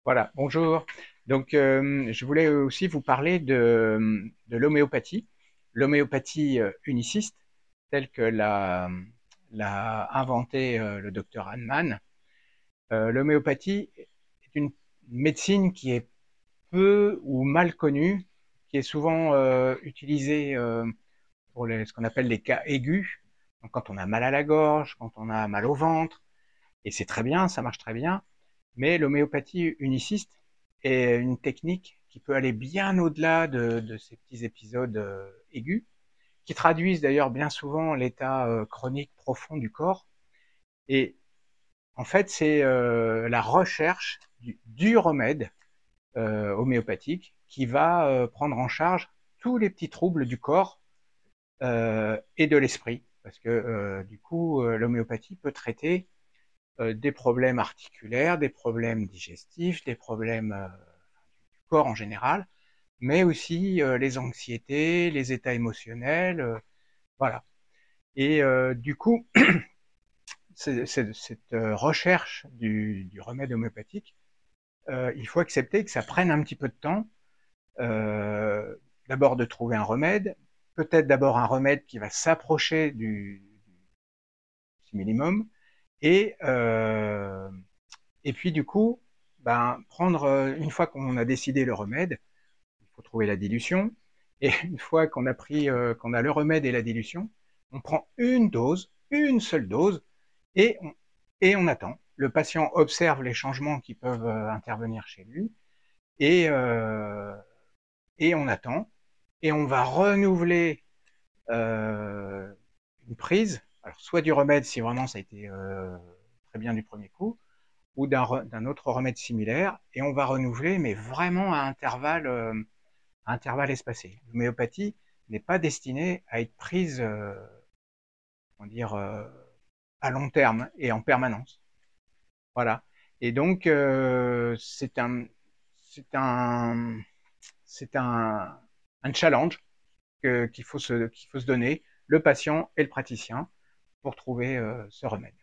Voilà, bonjour. Donc, je voulais aussi vous parler de l'homéopathie, l'homéopathie uniciste, telle que l'a inventée le docteur Hahnemann. L'homéopathie est une médecine qui est peu ou mal connue, qui est souvent utilisée pour ce qu'on appelle les cas aigus, donc quand on a mal à la gorge, quand on a mal au ventre, et c'est très bien, ça marche très bien. Mais l'homéopathie uniciste est une technique qui peut aller bien au-delà de ces petits épisodes aigus, qui traduisent d'ailleurs bien souvent l'état chronique profond du corps. Et en fait, c'est la recherche du remède homéopathique qui va prendre en charge tous les petits troubles du corps et de l'esprit. Parce que du coup, l'homéopathie peut traiter des problèmes articulaires, des problèmes digestifs, des problèmes du corps en général, mais aussi les anxiétés, les états émotionnels, voilà. Et du coup, cette recherche du remède homéopathique, il faut accepter que ça prenne un petit peu de temps. Euh, d'abord de trouver un remède, peut-être d'abord un remède qui va s'approcher du minimum, et et puis du coup, ben, prendre une fois qu'on a décidé le remède, il faut trouver la dilution. Et une fois qu'on a pris, qu'on a le remède et la dilution, on prend une dose, une seule dose, et on attend. Le patient observe les changements qui peuvent intervenir chez lui, et, euh, et on attend. Et on va renouveler euh, une prise, alors soit du remède si vraiment ça a été très bien du premier coup, ou d'un autre remède similaire, et on va renouveler, mais vraiment à intervalles espacés. L'homéopathie n'est pas destinée à être prise, on dire, à long terme et en permanence. Voilà. Et donc, c'est un challenge qu'il faut se donner, le patient et le praticien, pour trouver ce remède.